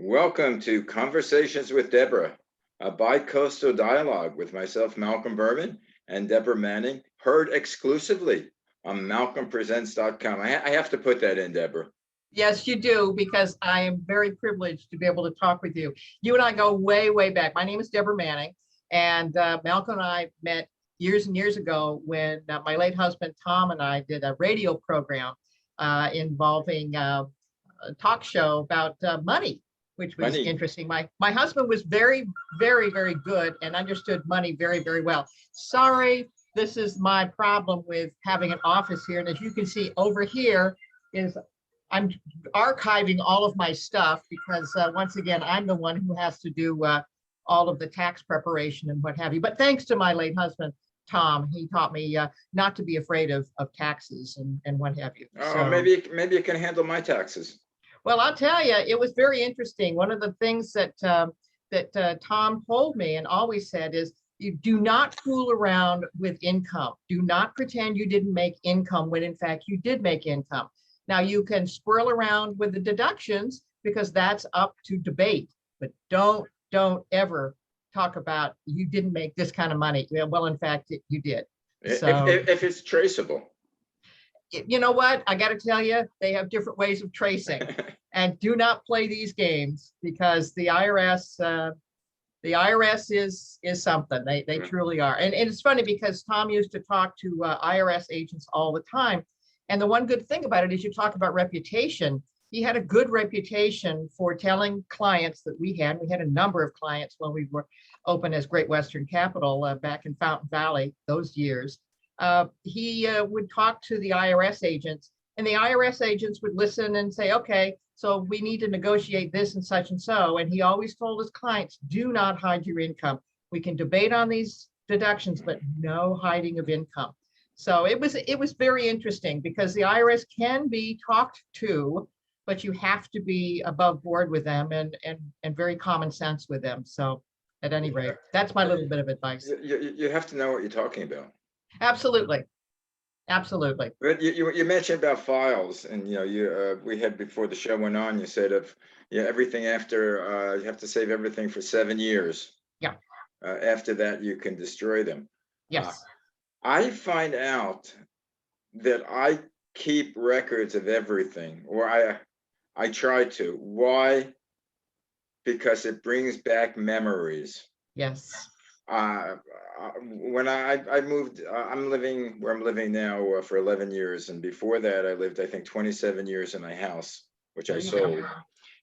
Welcome to Conversations with Deborah, a bi-coastal dialogue with myself, Malcolm Berman, and Deborah Manning, heard exclusively on malcolmpresents.com. I have to put that in, Deborah. Yes, you do, because I am very privileged to be able to talk with you. You and I go way, way back. My name is Deborah Manning, and Malcolm and I met years and years ago when my late husband, Tom, and I did a radio program involving a talk show about money, which was Money. interesting. My husband was very, very, very good and understood money very, very well. Sorry, this is my problem with having an office here. And as you can see over here is I'm archiving all of my stuff because once again, I'm the one who has to do all of the tax preparation and what have you. But thanks to my late husband, Tom, he taught me not to be afraid of taxes and what have you. Oh, So maybe you can handle my taxes. well, I'll tell you, it was very interesting. One of the things that Tom told me and always said is, you do not fool around with income. Do not pretend you didn't make income when in fact you did make income. Now you can swirl around with the deductions because that's up to debate, but don't ever talk about you didn't make this kind of money. Well, in fact, you did. So If it's traceable. You know what? I got to tell you, they have different ways of tracing, and do not play these games because the IRS is something. They truly are. And it's funny because Tom used to talk to IRS agents all the time. And the one good thing about it is you talk about reputation. He had a good reputation for telling clients that we had a number of clients when we were open as Great Western Capital back in Fountain Valley, those years. He would talk to the IRS agents, and the IRS agents would listen and say, okay, so we need to negotiate this and such and so. And he always told his clients, do not hide your income. We can debate on these deductions, but no hiding of income. So it was very interesting because the IRS can be talked to, but you have to be above board with them and very common sense with them. So at any rate, that's my little bit of advice. You have to know what you're talking about. Absolutely. Absolutely. But you mentioned about files, and we had before the show went on. You said everything after you have to save everything for 7 years. Yeah. After that, you can destroy them. Yes. I find out that I keep records of everything, or I try to. Why? Because it brings back memories. Yes. When I moved, I'm living where I'm living now for 11 years. And before that, I lived, I think, 27 years in a house, which I sold.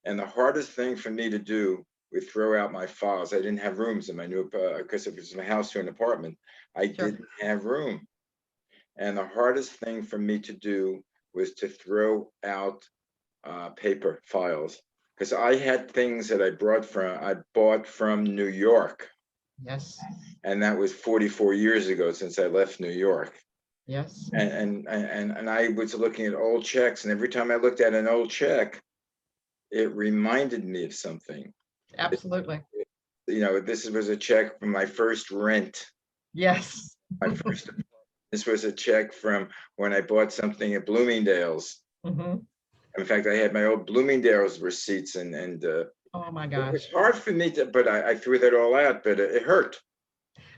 And the hardest thing for me to do was throw out my files. I didn't have rooms in my new, because it was my house to an apartment. I didn't have room. And the hardest thing for me to do was to throw out paper files, because I had things that I bought from New York. Yes. And that was 44 years ago since I left New York. Yes. And I was looking at old checks, and every time I looked at an old check, it reminded me of something. Absolutely. This was a check from my first rent. Yes. This was a check from when I bought something at Bloomingdale's. Mm-hmm. In fact, I had my old Bloomingdale's receipts, and oh my gosh, it was hard for me but I threw that all out, but it hurt.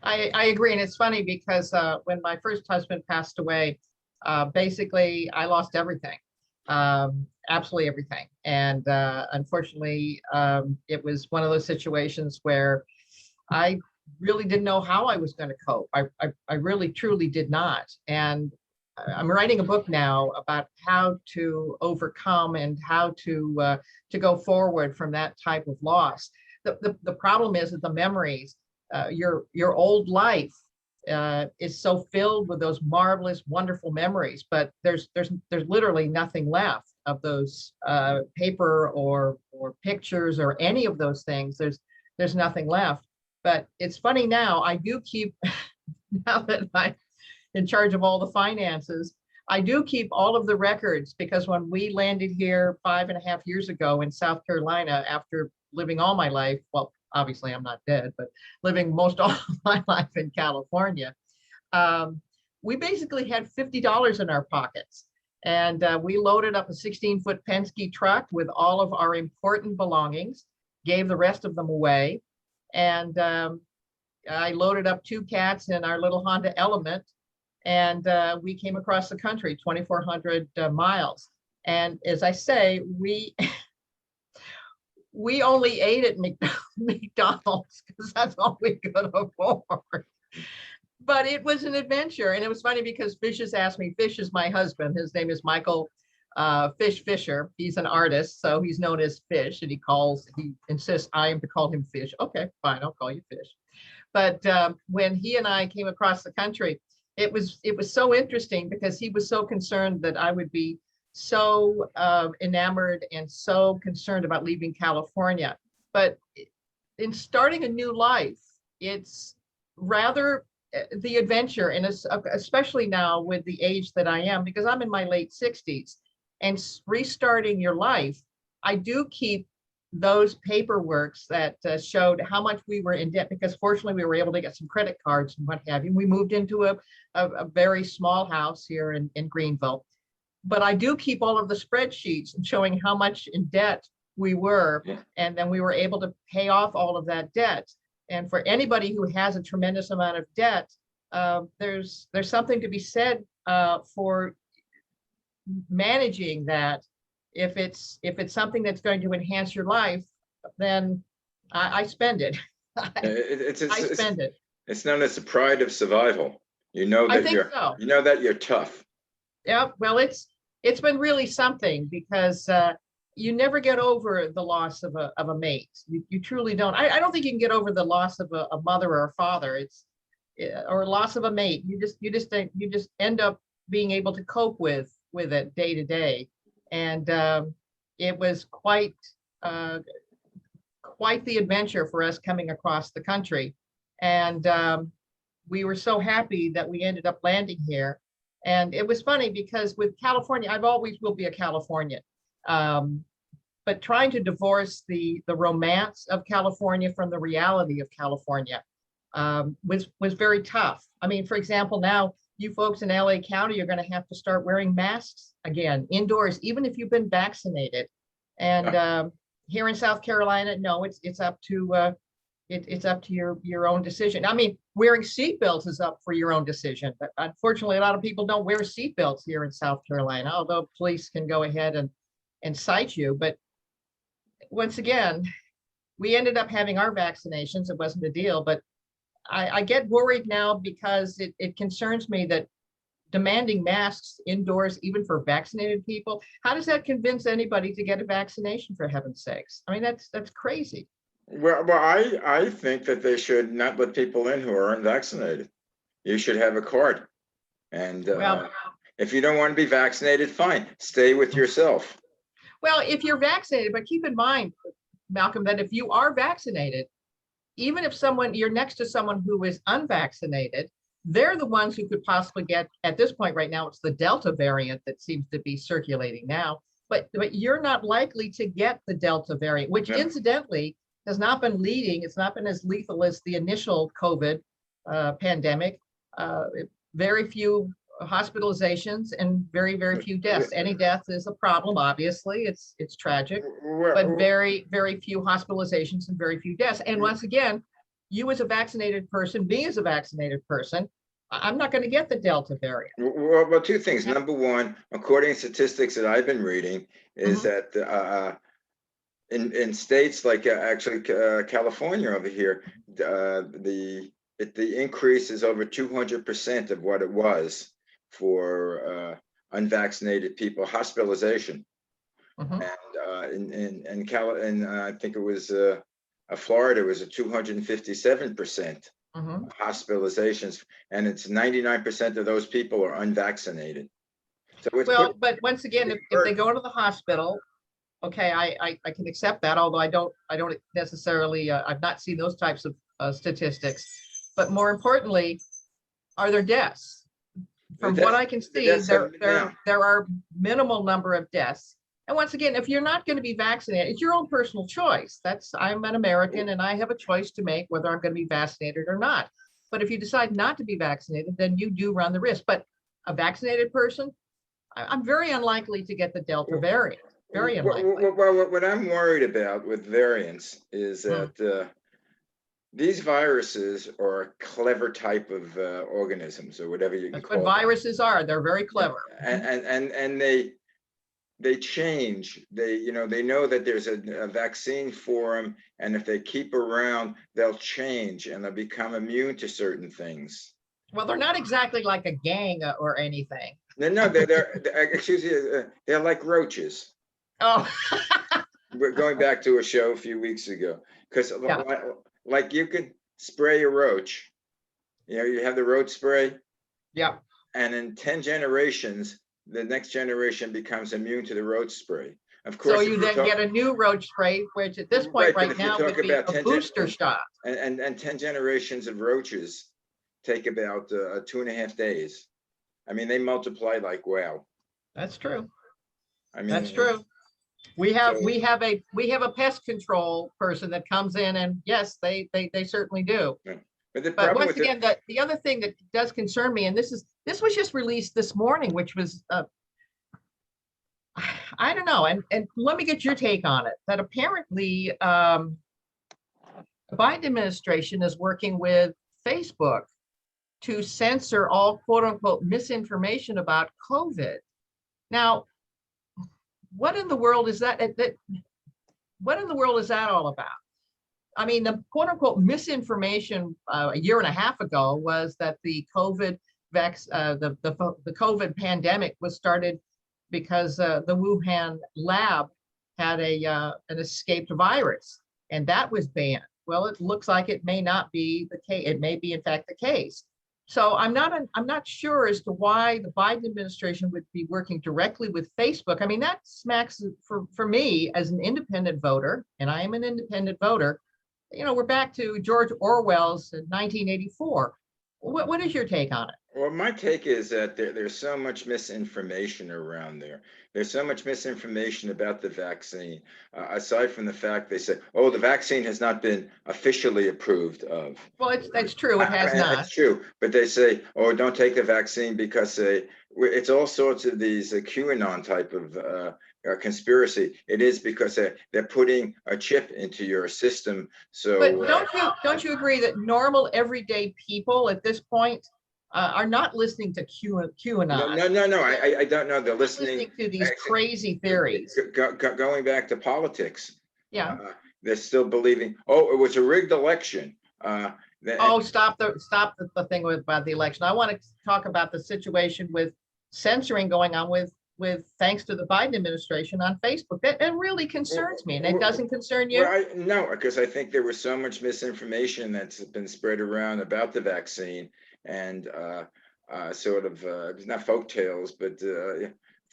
I agree. And it's funny because when my first husband passed away, basically I lost everything, absolutely everything. And unfortunately, it was one of those situations where I really didn't know how I was going to cope. I really, truly did not. And I'm writing a book now about how to overcome and how to go forward from that type of loss. The problem is that the memories, your old life is so filled with those marvelous, wonderful memories, but there's literally nothing left of those paper or pictures or any of those things. There's nothing left. But it's funny now, I do keep, now that I'm in charge of all the finances, I do keep all of the records, because when we landed here 5.5 years ago in South Carolina, after living all my life, well, obviously I'm not dead, but living most all of my life in California, we basically had $50 in our pockets. And we loaded up a 16-foot Penske truck with all of our important belongings, gave the rest of them away. And I loaded up 2 cats in our little Honda Element, and we came across the country, 2,400 miles. And as I say, we only ate at McDonald's because that's all we could afford. But it was an adventure. And it was funny because Fish has asked me, Fish is my husband. His name is Michael Fish Fisher. He's an artist, so he's known as Fish, and he insists I am to call him Fish. Okay, fine, I'll call you Fish. But when he and I came across the country, it was so interesting because he was so concerned that I would be so enamored and so concerned about leaving California. But in starting a new life, it's rather the adventure, and especially now with the age that I am, because I'm in my late 60s, and restarting your life, I do keep those paperworks that showed how much we were in debt, because fortunately we were able to get some credit cards and what have you. We moved into a very small house here in Greenville. But I do keep all of the spreadsheets showing how much in debt we were, and then we were able to pay off all of that debt. And for anybody who has a tremendous amount of debt, there's something to be said for managing that. If it's something that's going to enhance your life, then I spend it. I spend it. It's known as the pride of survival. You know that you know that you're tough. Yeah, well, it's been really something because you never get over the loss of a mate. You truly don't. I don't think you can get over the loss of a mother or a father. Or loss of a mate. You just end up being able to cope with it day to day. And it was quite the adventure for us coming across the country. And we were so happy that we ended up landing here. And it was funny because with California, I've always will be a Californian. But trying to divorce the romance of California from the reality of California was very tough. I mean, for example, now you folks in LA County are going to have to start wearing masks again indoors, even if you've been vaccinated. And here in South Carolina, no, it's up to your own decision. I mean, wearing seatbelts is up for your own decision, but unfortunately, a lot of people don't wear seatbelts here in South Carolina, although police can go ahead and cite you. But once again, we ended up having our vaccinations. It wasn't a deal, but I get worried now because it concerns me that demanding masks indoors, even for vaccinated people, how does that convince anybody to get a vaccination, for heaven's sakes? I mean, that's crazy. Well, I think that they should not let people in who are unvaccinated. You should have a card. And if you don't want to be vaccinated, fine, stay with yourself. Well, if you're vaccinated, but keep in mind, Malcolm, that if you are vaccinated, even if you're next to someone who is unvaccinated, they're the ones who could possibly get, at this point right now, it's the Delta variant that seems to be circulating now, but you're not likely to get the Delta variant, which incidentally has not been it's not been as lethal as the initial COVID pandemic. Very few hospitalizations and very, very few deaths. Any death is a problem, obviously, it's tragic, but very, very few hospitalizations and very few deaths. And once again, you as a vaccinated person, me as a vaccinated person, I'm not going to get the Delta variant. Well, two things. Number one, according to statistics that I've been reading, is that in states like actually California over here, the increase is over 200% of what it was for unvaccinated people hospitalization. And I think it was Florida was a 257% hospitalizations, and it's 99% of those people are unvaccinated. So but once again, if they go to the hospital, okay, I can accept that, although I don't necessarily, I've not seen those types of statistics. But more importantly, are there deaths? From what I can see, there are minimal number of deaths. And once again, if you're not going to be vaccinated, it's your own personal choice. I'm an American and I have a choice to make whether I'm going to be vaccinated or not. But if you decide not to be vaccinated, then you do run the risk. But a vaccinated person, I'm very unlikely to get the Delta variant. Very Well, unlikely. what I'm worried about with variants is that these viruses are a clever type of organisms, or whatever you can That's what call them. viruses are. They're very clever. And they change. They know that there's a vaccine for them, and if they keep around, they'll change and they'll become immune to certain things. Well, they're not exactly like a gang or anything. No, excuse me, they're like roaches. Oh, We're going back to a show a few weeks ago, because yeah. like you could spray a roach, you have the roach spray, Yeah. and in 10 generations, the next generation becomes immune to the roach spray. Of So course, you then get a new roach spray, which at this point right now would be a booster shot. And 10 generations of roaches take about 2.5 days. I mean, they multiply like wow. That's true. I mean, That's true. We have a pest control person that comes in, and yes, they certainly do. But once again, the other thing that does concern me, and this was just released this morning, which was I don't know, and let me get your take on it. That apparently the Biden administration is working with Facebook to censor all quote unquote misinformation about COVID. Now, what in the world is that? What in the world is that all about? I mean, the quote unquote misinformation a year and a half ago was that the COVID the COVID pandemic was started because the Wuhan lab had an escaped virus, and that was banned. Well, it looks like it may not be the case. It may be, in fact, the case. So I'm not sure as to why the Biden administration would be working directly with Facebook. I mean, that smacks for me as an independent voter, and I am an independent voter. We're back to George Orwell's 1984. What is your take on it? Well, my take is that there's so much misinformation around there. There's so much misinformation about the vaccine. Aside from the fact they say, oh, the vaccine has not been officially approved of. Well, that's true. It has not. It's true. But they say, oh, don't take the vaccine because it's all sorts of these QAnon type of conspiracy. It is because they're putting a chip into your system. So, but don't you agree that normal everyday people at this point are not listening to QAnon? No. I don't know. They're listening to these crazy theories. Going back to politics. Yeah. They're still believing. Oh, it was a rigged election. Stop the thing about the election. I want to talk about the situation with censoring going on with thanks to the Biden administration on Facebook. That really concerns me, and it doesn't concern you? Well, no, because I think there was so much misinformation that's been spread around about the vaccine, and sort of not folk tales, but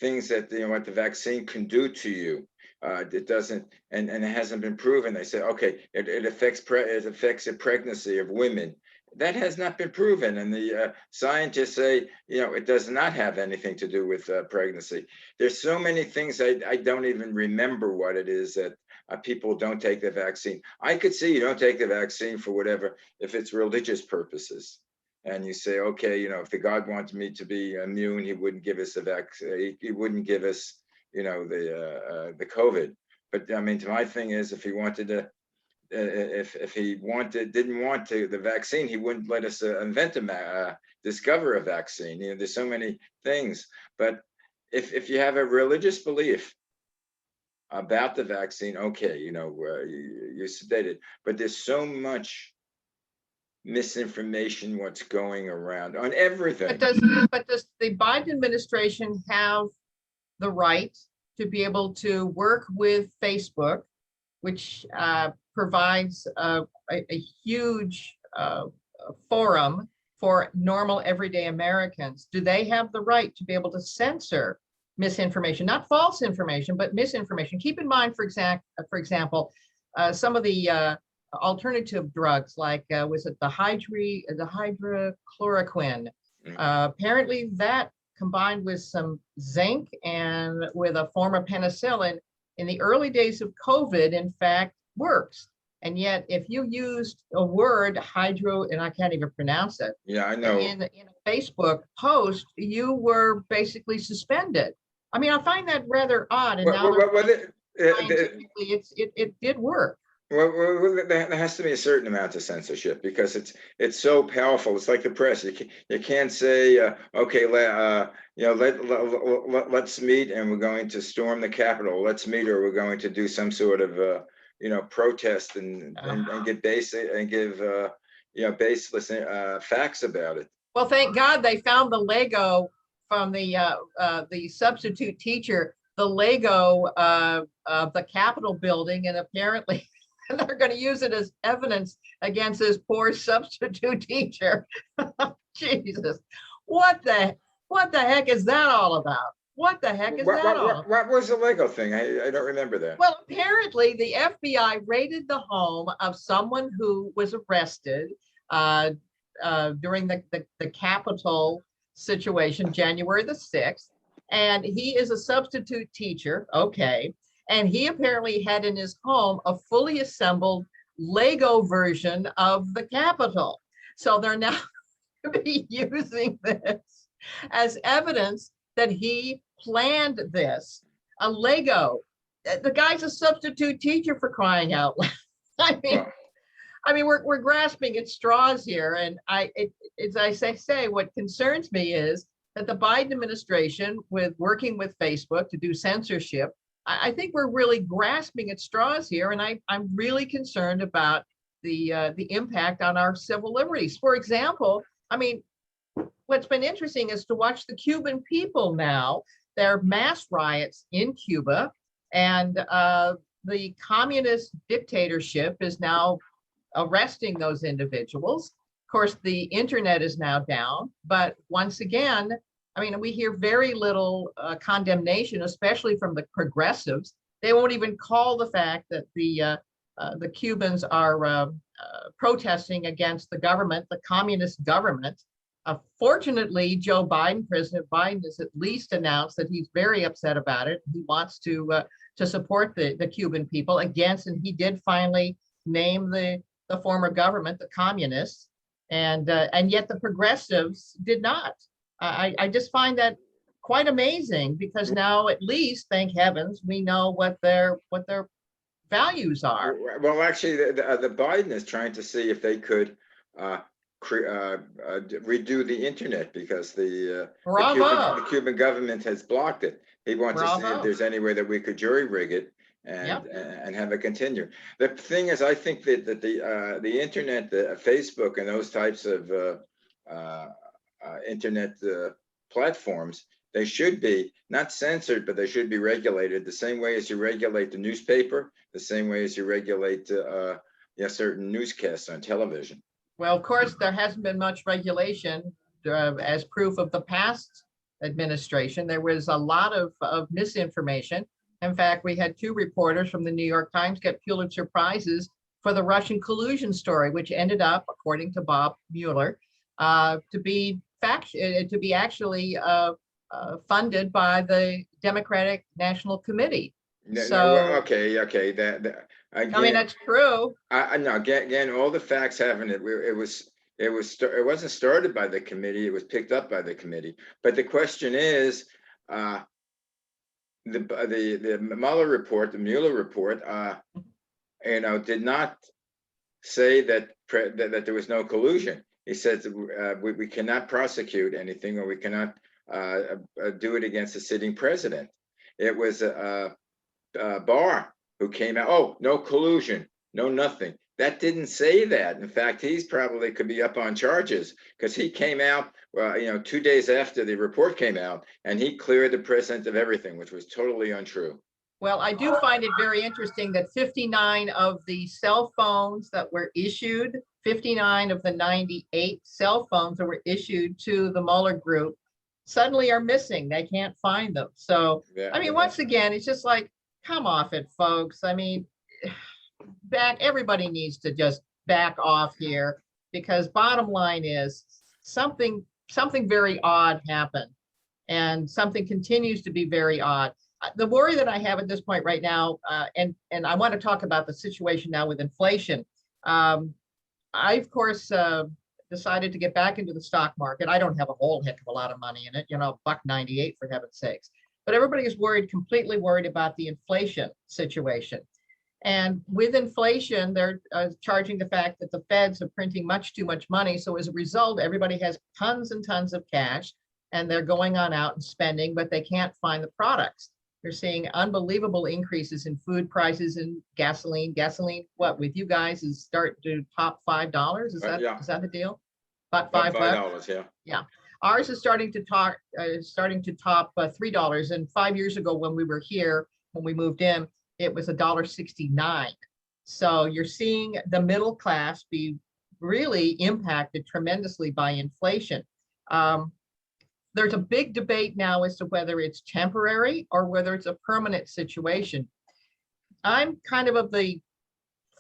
things that what the vaccine can do to you. It doesn't, and it hasn't been proven. They say, okay, it affects the pregnancy of women. That has not been proven, and the scientists say, it does not have anything to do with pregnancy. There's so many things I don't even remember what it is that people don't take the vaccine. I could see you don't take the vaccine for whatever, if it's religious purposes. And you say, okay, if the God wanted me to be immune, he wouldn't give us the vaccine. He wouldn't give us, the COVID. But I mean, my thing is, if he wanted to, if he didn't want the vaccine, he wouldn't let us discover a vaccine. There's so many things. But if you have a religious belief about the vaccine, okay, you stated. But there's so much misinformation what's going around on everything. But does the Biden administration have the right to be able to work with Facebook, which provides a huge forum for normal everyday Americans? Do they have the right to be able to censor misinformation, not false information, but misinformation? Keep in mind, for example, some of the alternative drugs, like was it the hydrochloroquine? Apparently that combined with some zinc and with a form of penicillin in the early days of COVID, in fact, works. And yet, if you used a word hydro, and I can't even pronounce it, Yeah, I know. in a Facebook post, you were basically suspended. I mean, I find that rather odd. And now they're scientifically, it did work. there has to be a certain amount of censorship because it's so powerful. It's like the press. You can't say, okay, let's meet and we're going to storm the Capitol. Let's meet, or we're going to do some sort of protest and get basic and give baseless facts about it. Well, thank God they found the Lego from the substitute teacher, the Lego of the Capitol building, and apparently they're going to use it as evidence against this poor substitute teacher. Jesus, what the heck is that all about? What the heck is that all about? What was the Lego thing? I don't remember that. Well, apparently the FBI raided the home of someone who was arrested during the Capitol situation, January the 6th. And he is a substitute teacher. Okay. And he apparently had in his home a fully assembled Lego version of the Capitol. So they're now going to be using this as evidence that he planned this. A Lego. The guy's a substitute teacher, for crying out loud. I mean, we're grasping at straws here, and as I say, what concerns me is that the Biden administration, working with Facebook to do censorship, I think we're really grasping at straws here, and I'm really concerned about the impact on our civil liberties. For example, I mean, what's been interesting is to watch the Cuban people now. There are mass riots in Cuba, and the communist dictatorship is now arresting those individuals. Of course, the internet is now down, but once again, I mean, we hear very little condemnation, especially from the progressives. They won't even call the fact that the Cubans are protesting against the government, the communist government. Fortunately, President Biden has at least announced that he's very upset about it. He wants to support the Cuban people against, and he did finally name the former government, the communists, and yet the progressives did not. I just find that quite amazing, because now at least, thank heavens, we know what their values are. Well, actually, the Biden is trying to see if they could redo the internet, because the Cuban government has blocked it. He wants to see if there's any way that we could jury rig it and have it continue. The thing is, I think that the internet, the Facebook, and those types of internet platforms, they should be not censored, but they should be regulated the same way as you regulate the newspaper, the same way as you regulate certain newscasts on television. Well, of course, there hasn't been much regulation as proof of the past administration. There was a lot of misinformation. In fact, we had two reporters from the New York Times get Pulitzer Prizes for the Russian collusion story, which ended up, according to Bob Mueller, to be actually funded by the Democratic National Committee. Okay. I mean, that's true. No, again, all the facts haven't. It wasn't started by the committee. It was picked up by the committee. But the question is, the Mueller report, the Mueller report, did not say that there was no collusion. He said we cannot prosecute anything, or we cannot do it against the sitting president. It was Barr who came out, oh, no collusion, no nothing. That didn't say that. In fact, he's probably could be up on charges, because he came out, 2 days after the report came out, and he cleared the president of everything, which was totally untrue. Well, I do find it very interesting that 59 of the cell phones that were issued, 59 of the 98 cell phones that were issued to the Mueller group suddenly are missing. They can't find them. So, yeah, I mean, once again, it's just like, come off it, folks. I mean, everybody needs to just back off here, because bottom line is something very odd happened, and something continues to be very odd. the worry that I have at this point right now, and I want to talk about the situation now with inflation. I, of course, decided to get back into the stock market. I don't have a whole heck of a lot of money in it, $1.98 for heaven's sakes. But everybody is worried, completely worried about the inflation situation. And with inflation, they're charging the fact that the Feds are printing much too much money. So as a result, everybody has tons and tons of cash and they're going on out and spending, but they can't find the products. They're seeing unbelievable increases in food prices and gasoline. Gasoline, what with you guys is starting to top $5. Is that Yeah. is that the deal? About About $5. $5, yeah. Yeah. Ours is starting to top $3. And 5 years ago, when we were here, when we moved in, it was $1.69. So you're seeing the middle class be really impacted tremendously by inflation. There's a big debate now as to whether it's temporary or whether it's a permanent situation. I'm kind of the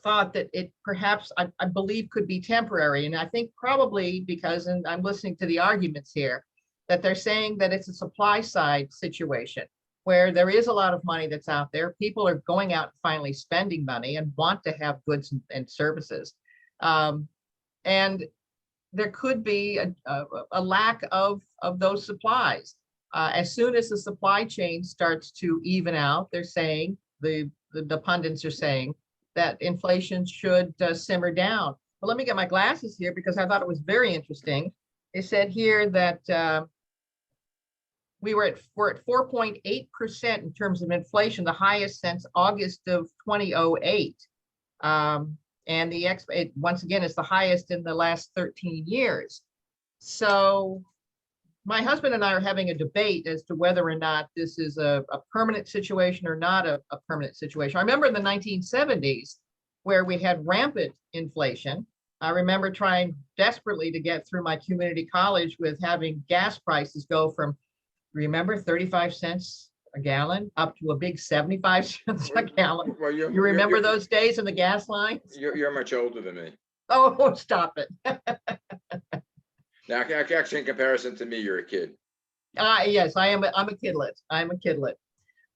thought that it perhaps, I believe, could be temporary. And I think probably because, and I'm listening to the arguments here, that they're saying that it's a supply side situation where there is a lot of money that's out there. People are going out and finally spending money and want to have goods and services. And there could be a lack of those supplies. As soon as the supply chain starts to even out, they're saying, the pundits are saying, that inflation should simmer down. But let me get my glasses here because I thought it was very interesting. They said here that we're at 4.8% in terms of inflation, the highest since August of 2008. And once again, it's the highest in the last 13 years. So my husband and I are having a debate as to whether or not this is a permanent situation or not a permanent situation. I remember in the 1970s where we had rampant inflation. I remember trying desperately to get through my community college with having gas prices go from, remember, 35 cents a gallon up to a big 75 cents a gallon. Well, you remember those days in the gas lines? You're much older than me. Oh, stop it. Now, actually, in comparison to me, you're a kid. Yes, I'm a kidlet. I'm a kidlet.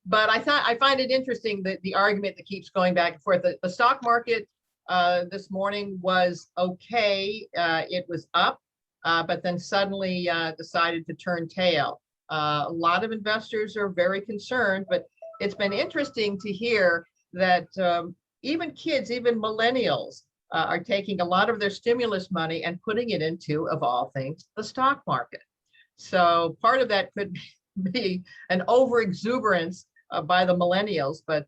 But I find it interesting that the argument that keeps going back and forth. The stock market this morning was okay. It was up, but then suddenly decided to turn tail. A lot of investors are very concerned, but it's been interesting to hear that even kids, even millennials, are taking a lot of their stimulus money and putting it into, of all things, the stock market. So part of that could be an overexuberance by the millennials, but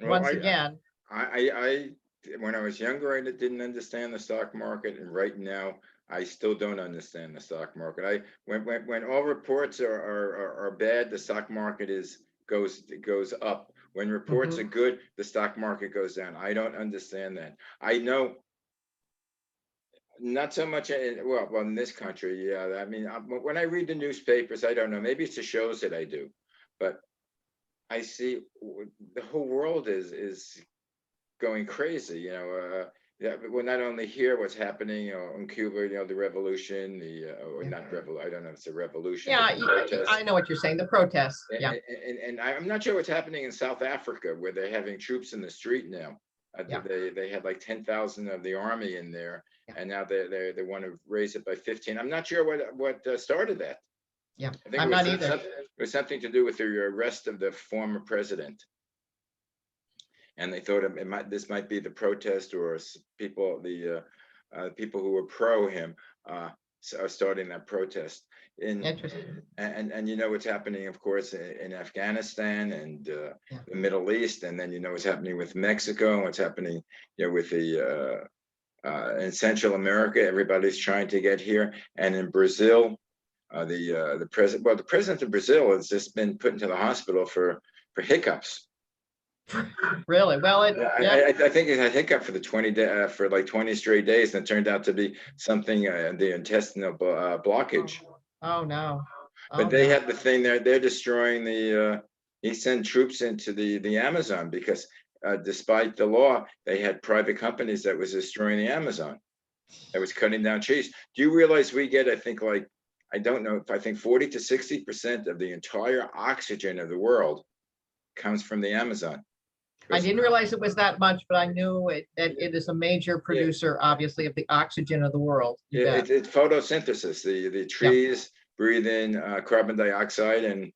once again, I when I was younger, I didn't understand the stock market, and right now, I still don't understand the stock market. When all reports are bad, the stock market goes up. When reports are good, the stock market goes down. I don't understand that. I know not so much well in this country. Yeah, I mean, when I read the newspapers, I don't know. Maybe it's the shows that I do, but I see the whole world is going crazy. Yeah, we'll not only hear what's happening in Cuba, the revolution, or not revolution. I don't know if it's a revolution. Yeah, I know what you're saying. The protests. Yeah, and I'm not sure what's happening in South Africa, where they're having troops in the street now. Yeah. They had like 10,000 of the army in there, yeah. And now they want to raise it by 15. I'm not sure what started that. Yeah, I think I'm not either. It was something to do with the arrest of the former president. And they thought this might be the protest, or people who were pro him are starting that protest. Interesting. And you know what's happening, of course, in Afghanistan and the Middle East, and then you know what's happening with Mexico and what's happening with the in Central America. Everybody's trying to get here, and in Brazil, the president of Brazil has just been put into the hospital for hiccups. Really? Well, I think it had hiccup for the 20 straight days, and it turned out to be something the intestinal blockage. Oh no! But they had the thing there. They're destroying he sent troops into the Amazon because despite the law, they had private companies that was destroying the Amazon. That was cutting down trees. Do you realize we get, I think 40 to 60% of the entire oxygen of the world comes from the Amazon. I didn't realize it was that much, but I knew that it is a major producer, obviously, of the oxygen of the world. You bet. It's photosynthesis. The Yep. trees breathe in carbon dioxide and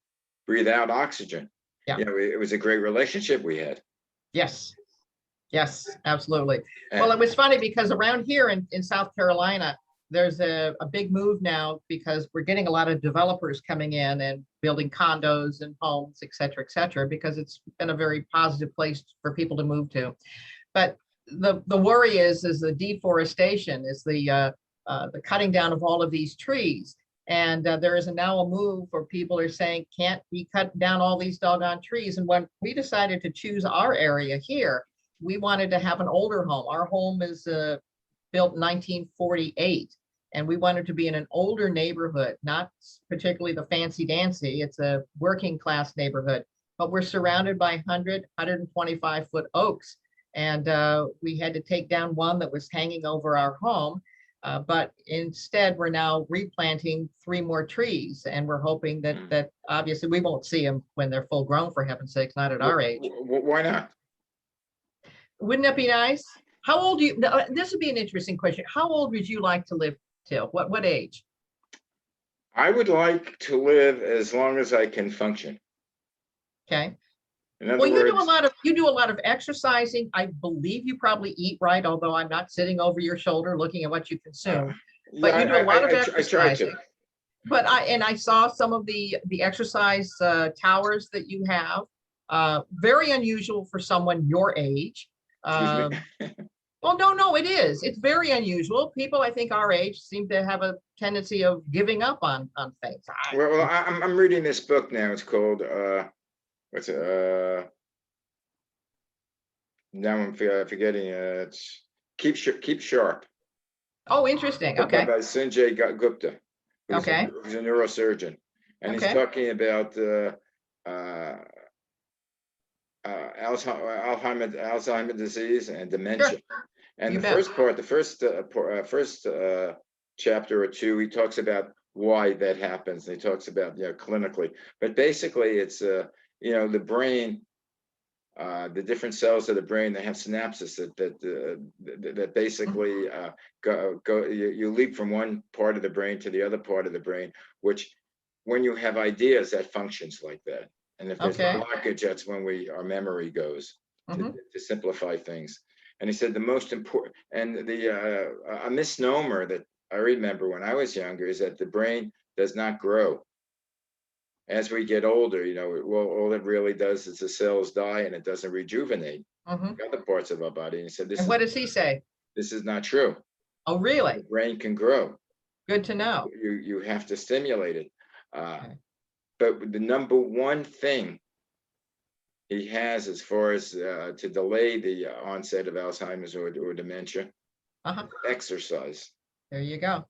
breathe out oxygen. Yeah. You know, it was a great relationship we had. Yes. Yes, absolutely. And Well, it was funny because around here in South Carolina, there's a big move now because we're getting a lot of developers coming in and building condos and homes, et cetera, because it's been a very positive place for people to move to. But the worry is the deforestation, is the cutting down of all of these trees. And there is now a move where people are saying, can't we cut down all these doggone trees? And when we decided to choose our area here, we wanted to have an older home. Our home is built in 1948, and we wanted to be in an older neighborhood, not particularly the fancy dancy. It's a working class neighborhood, but we're surrounded by 125 foot oaks. And we had to take down one that was hanging over our home. But instead, we're now replanting 3 more trees, and we're hoping that obviously we won't see them when they're full grown, for heaven's sakes, not at our age. why not? Wouldn't that be nice? How old do you, this would be an interesting question. How old would you like to live till? What age? I would like to live as long as I can function. Okay. In other Well, you do a words, lot of exercising. I believe you probably eat right, although I'm not sitting over your shoulder looking at what you consume. But yeah, you do a lot of I try to. exercising. But I saw some of the exercise towers that you have. Very unusual for someone your age. Excuse me. Well, no, it is. It's very unusual. People, I think, our age seem to have a tendency of giving up on things. Well, I'm reading this book now. It's called what's it? Now I'm forgetting. It's Keep Sharp. Oh, interesting. Okay. By Sanjay Gupta, who's Okay. who's a neurosurgeon, and he's Okay. talking about Alzheimer's disease and dementia. Sure. And You the bet. first part, first chapter or two, he talks about why that happens. And he talks about, clinically, but basically it's the brain, the different cells of the brain that have synapses that basically you leap from one part of the brain to the other part of the brain, which when you have ideas, that functions like that. And if there's Okay. a blockage, that's when our memory goes Mhm. to simplify things. And he said the most important, and a misnomer that I remember when I was younger is that the brain does not grow. As we get older, all it really does is the cells die and it doesn't rejuvenate Mhm. the other parts of our body. And he said, And what does he say? this is not true. Oh, The really? brain can grow. Good to know. You have to stimulate it. Okay. But the number one thing he has as far as to delay the onset of Alzheimer's or dementia, Uh-huh. exercise. There you go.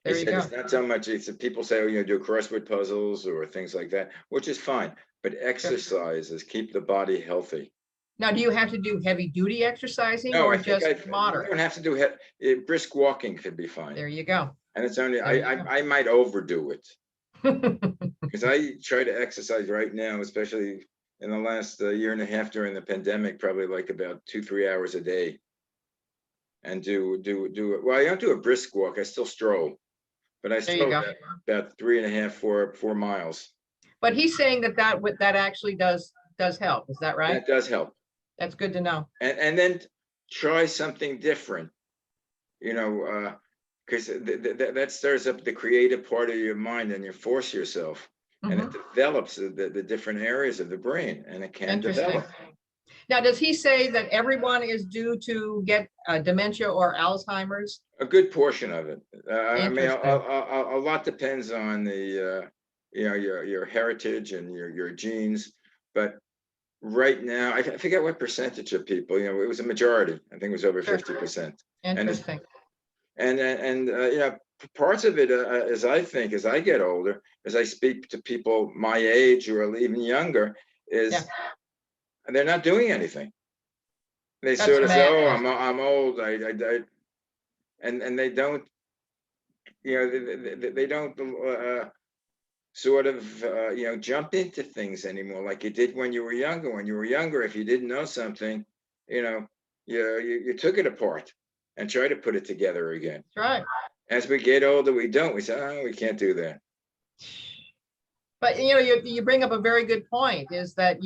He There you said go. it's not so much, it's people say, do crossword puzzles or things like that, which is fine. But exercises keep the body healthy. Now, do you have to do heavy duty exexercising No, or I think just you moderate? don't have to do brisk walking could be fine. There you go. And it's only, There you go. I might overdo it because I try to exercise right now, especially in the last year and a half during the pandemic, probably like about 2-3 hours a day. And well, I don't do a brisk walk. I still stroll, but I There you stroll go. about 3.5, 4 miles. But he's saying that actually does help. Is that right? That does help. That's good to know. And then try something different, because that stirs up the creative part of your mind and you force yourself. And it develops the different areas of the brain, and it can Interesting. develop. Now, does he say that everyone is due to get dementia or Alzheimer's? A good portion of it. I mean, Interesting. a lot depends on the your heritage and your genes, but right now I forget what percentage of people. It was a majority. I think it was over Sure. 50%. Interesting. And parts of it, as I think, as I get older, as I speak to people my age or even younger, is Yeah. they're not doing anything. They That's sort of say, "Oh, madness. I'm old," and they don't, they don't sort of, jump into things anymore like you did when you were younger. When you were younger, if you didn't know something, you know, you took it apart and tried to put it together again. That's right. As we get older, we don't. We say, oh, we can't do that. But you bring up a very good point, is that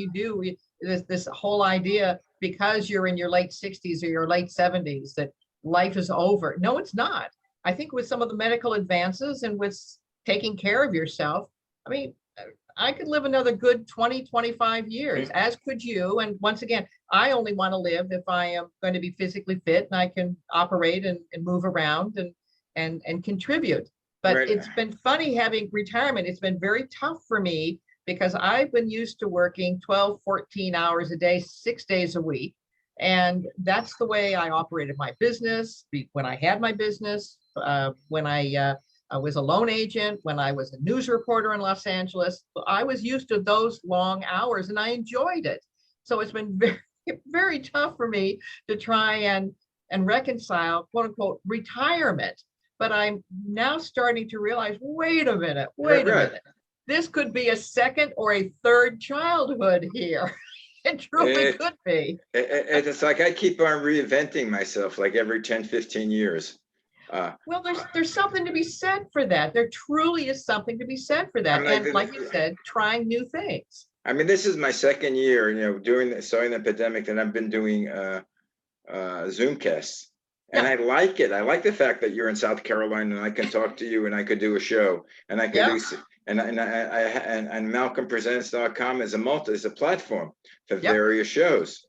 this whole idea, because you're in your late 60s or your late 70s, that life is over. No, it's not. I think with some of the medical advances and with taking care of yourself, I mean, I could live another good 20, 25 years, as could you. And once again, I only want to live if I am going to be physically fit and I can operate and move around and contribute. But Right. it's been funny having retirement. It's been very tough for me because I've been used to working 12, 14 hours a day, 6 days a week. And that's the way I operated my business when I had my business, when I was a loan agent, when I was a news reporter in Los Angeles. I was used to those long hours and I enjoyed it. So it's been very, very tough for me to try and reconcile, quote unquote, retirement. But I'm now starting to realize, wait a minute. This could be a second or a third childhood here. It truly could be. It's like I keep on reinventing myself like every 10, 15 years. Well, there's something to be said for that. There truly is something to be said for that. And like you said, trying new things. I mean, this is my second year, starting the pandemic, that I've been doing Zoomcasts. And I like it. I like the fact that you're in South Carolina and I can talk to you and I could do a show and I can do and MalcolmPresents.com is a platform for various shows.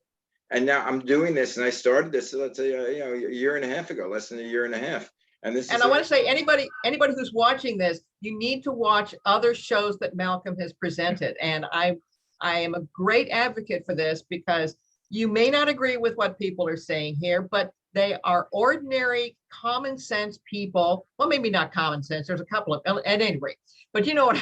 And now I'm doing this, and I started this, let's say, a year and a half ago, less than a year and a half. And I want to say, anybody who's watching this, you need to watch other shows that Malcolm has presented. And I am a great advocate for this, because you may not agree with what people are saying here, but they are ordinary, common sense people. Well, maybe not common sense. There's a couple of, at any rate, but you know what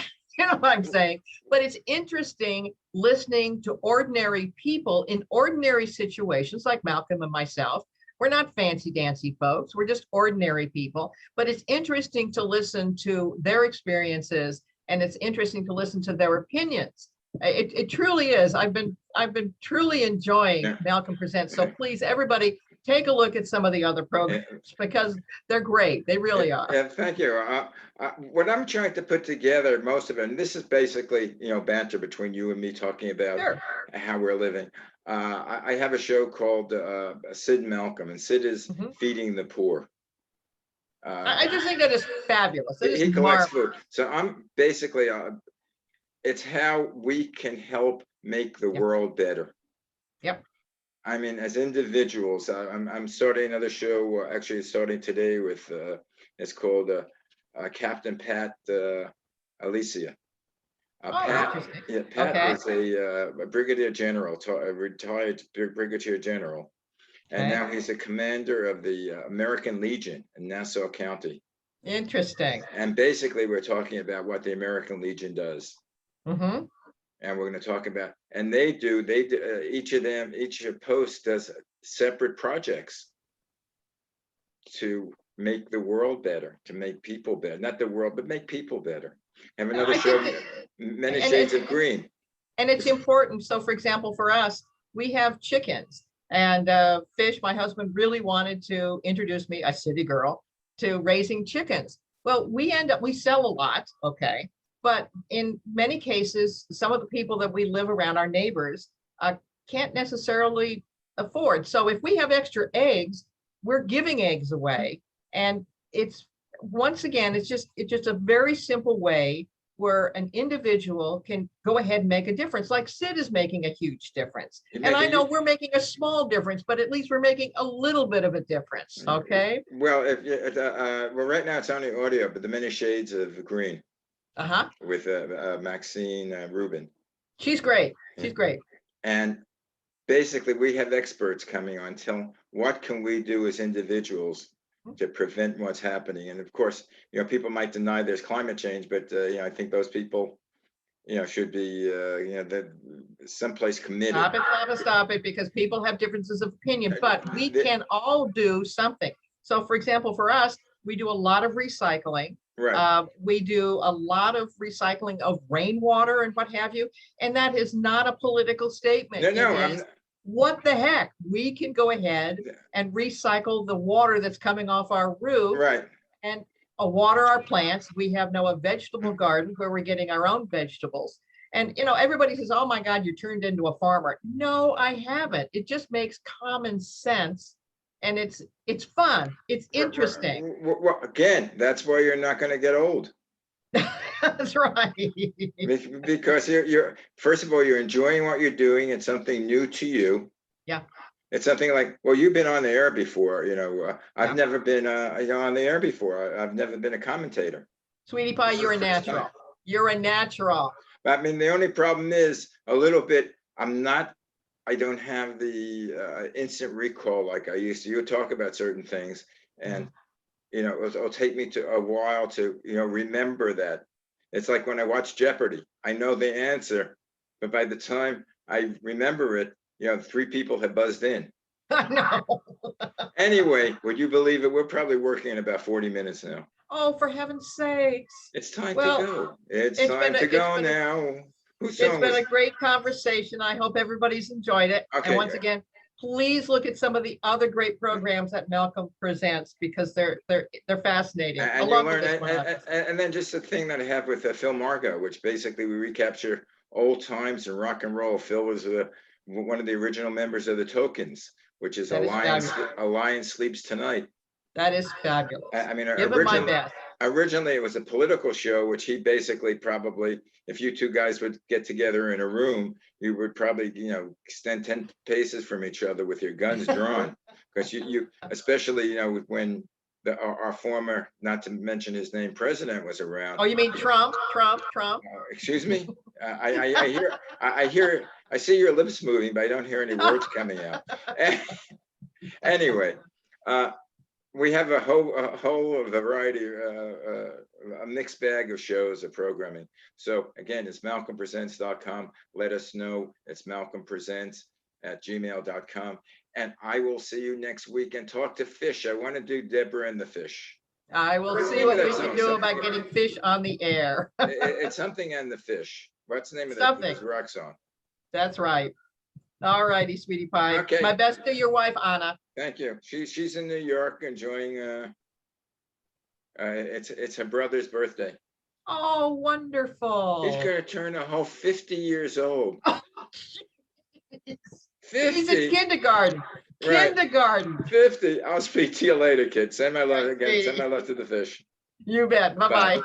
I'm saying. But it's interesting listening to ordinary people in ordinary situations, like Malcolm and myself. We're not fancy dancy folks. We're just ordinary people. But it's interesting to listen to their experiences, and it's interesting to listen to their opinions. It truly is. I've been truly enjoying Malcolm Presents. So please, everybody, take a look at some of the other programs, because they're great. They really are. Yeah, thank you. What I'm trying to put together, most of it, and this is basically, banter between you and me talking about how we're living. I have a show called Sid and Malcolm, and Sid is feeding the poor. I just think that is fabulous. He collects food. So I'm basically, it's how we can help make the world better. Yep. I mean, as individuals, I'm starting another show, actually starting today with, it's called Captain Pat Alicia. Pat was a brigadier general, a retired brigadier general. And now he's a commander of the American Legion in Nassau County. Interesting. And basically, we're talking about what the American Legion does. Mm-hmm. And we're going to talk about, and they do each post does separate projects to make the world better, to make people better, not the world, but make people better. Have another show, Many Shades of Green. And it's important. So for example, for us, we have chickens, and Fish, my husband, really wanted to introduce me, a city girl, to raising chickens. Well, we sell a lot. Okay. But in many cases, some of the people that we live around, our neighbors, can't necessarily afford. So if we have extra eggs, we're giving eggs away. And it's, once again, it's just a very simple way where an individual can go ahead and make a difference. Like Sid is making a huge difference. And I know we're making a small difference, but at least we're making a little bit of a difference. Okay. Well, right now it's only audio, but the Many Shades of Green. With Maxine Rubin. She's great. She's great. And basically, we have experts coming on telling what can we do as individuals to prevent what's happening. And of course, people might deny there's climate change, but I think those people, should be, someplace committed. Stop it, because people have differences of opinion, but we can all do something. So, for example, for us, we do a lot of recycling. Right. We do a lot of recycling of rainwater and what have you. And that is not a political statement. No, It no, is, what the heck? We can go ahead and recycle the water that's coming off our roof right. and water our plants. We have now a vegetable garden where we're getting our own vegetables. And everybody says, "Oh my God, you turned into a farmer." No, I haven't. It just makes common sense, and it's fun. It's interesting. Well, again, that's why you're not going to get old. That's right. Because you're first of all, you're enjoying what you're doing. It's something new to you. Yeah. It's something like, well, you've been on the air before, I've Yeah. never been, on the air before. I've never been a commentator. Sweetie pie, This is you're a the first time. natural. You're a natural. I mean, the only problem is a little bit, I don't have the instant recall like I used to. You talk about certain things and, it'll take me to a while to, remember that. It's like when I watch Jeopardy, I know the answer, but by the time I remember it, 3 people have buzzed in. I know. Anyway, would you believe it? We're probably working in about 40 minutes now. Oh, for heaven's sakes. It's time Well, to go. It's it's time been to a, it's go been a, now. Whose it's song been was? a great conversation. I hope everybody's enjoyed it. And Okay. once again, please look at some of the other great programs that Malcolm presents because they're fascinating. And you learn, and then just the thing that I have with Phil Margo, which basically we recapture old times in rock and roll. Phil was one of the original members of the Tokens, which is That is fabulous. A Lion Sleeps Tonight. That is fabulous. I mean, Give him my best. originally it was a political show, which he basically probably, if you two guys would get together in a room, you would probably, extend 10 paces from each other with your guns drawn. Because you, especially, when our former, not to mention his name, president was around. Oh, you mean Trump? Excuse me? I hear, I see your lips moving, but I don't hear any words coming out. Anyway, we have a whole variety, a mixed bag of shows of programming. So again, it's malcolmpresents.com. Let us know. It's malcolmpresents@gmail.com. And I will see you next week and talk to fish. I want to do Deborah and the fish. I will see what we can do about getting fish on the air. It's something and the fish. What's the name of that rock song? That's right. All righty, sweetie pie. Okay. My best to your wife, Anna. Thank you. She's in New York enjoying it's her brother's birthday. Oh, wonderful. He's gonna turn a whole 50 years old. 50. He's in kindergarten. Right. Kindergarten. 50. I'll speak to you later, kid. Send my love again. Send my love to the fish. You bet. Bye-bye.